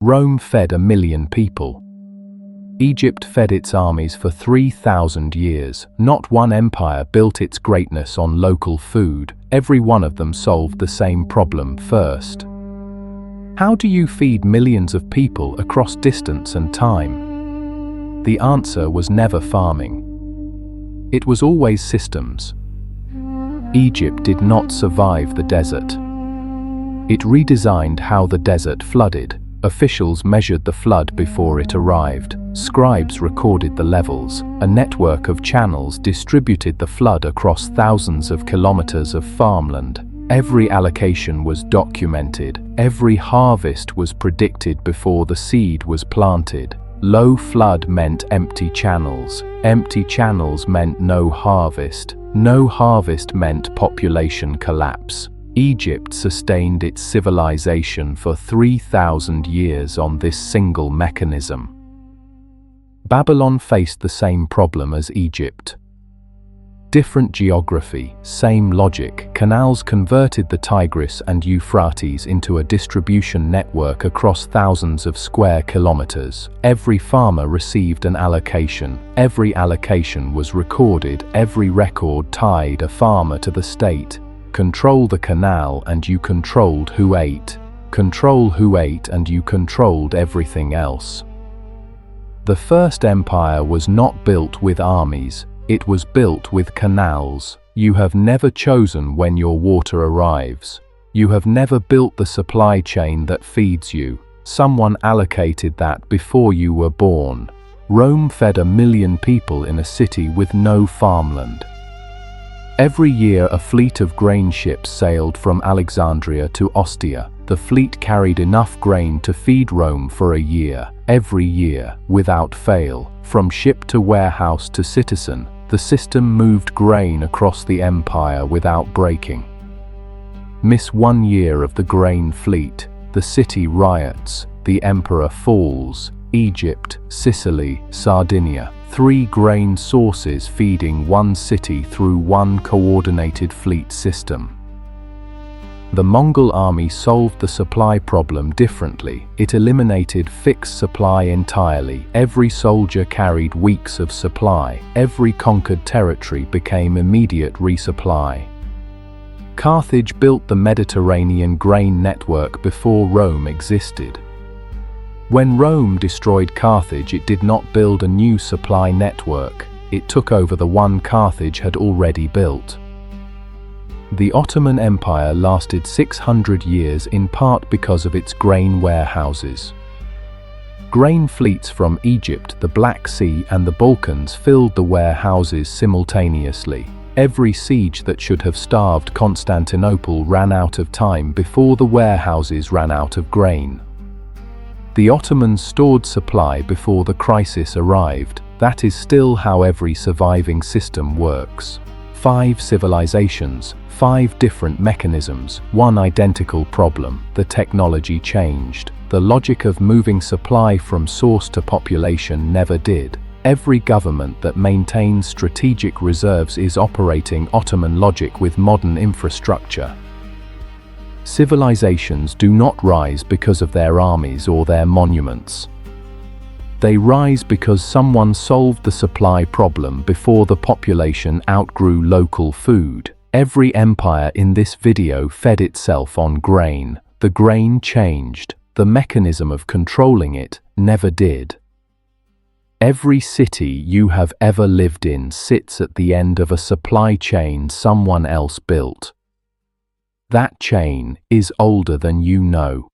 Rome fed 1 million people. Egypt fed its armies for 3,000 years. Not one empire built its greatness on local food. Every one of them solved the same problem first. How do you feed millions of people across distance and time? The answer was never farming. It was always systems. Egypt did not survive the desert. It redesigned how the desert flooded. Officials measured the flood before it arrived. Scribes recorded the levels. A network of channels distributed the flood across thousands of kilometers of farmland. Every allocation was documented. Every harvest was predicted before the seed was planted. Low flood meant empty channels. Empty channels meant no harvest. No harvest meant population collapse. Egypt sustained its civilization for 3,000 years on this single mechanism. Babylon faced the same problem as Egypt. Different geography, same logic. Canals converted the Tigris and Euphrates into a distribution network across thousands of square kilometers. Every farmer received an allocation. Every allocation was recorded. Every record tied a farmer to the state. Control the canal and you controlled who ate. Control who ate and you controlled everything else. The first empire was not built with armies. It was built with canals. You have never chosen when your water arrives. You have never built the supply chain that feeds you. Someone allocated that before you were born. Rome fed 1 million people in a city with no farmland. Every year a fleet of grain ships sailed from Alexandria to Ostia. The fleet carried enough grain to feed Rome for a year. Every year, without fail, from ship to warehouse to citizen, the system moved grain across the empire without breaking. Miss 1 year of the grain fleet, the city riots, the emperor falls. Egypt, Sicily, Sardinia. 3 grain sources feeding one city through one coordinated fleet system. The Mongol army solved the supply problem differently. It eliminated fixed supply entirely. Every soldier carried weeks of supply. Every conquered territory became immediate resupply. Carthage built the Mediterranean grain network before Rome existed. When Rome destroyed Carthage, it did not build a new supply network. It took over the one Carthage had already built. The Ottoman Empire lasted 600 years in part because of its grain warehouses. Grain fleets from Egypt, the Black Sea, and the Balkans filled the warehouses simultaneously. Every siege that should have starved Constantinople ran out of time before the warehouses ran out of grain. The Ottomans stored supply before the crisis arrived. That is still how every surviving system works. 5 civilizations, 5 different mechanisms, one identical problem. The technology changed. The logic of moving supply from source to population never did. Every government that maintains strategic reserves is operating Ottoman logic with modern infrastructure. Civilizations do not rise because of their armies or their monuments. They rise because someone solved the supply problem before the population outgrew local food. Every empire in this video fed itself on grain. The grain changed. The mechanism of controlling it never did. Every city you have ever lived in sits at the end of a supply chain someone else built. That chain is older than you know.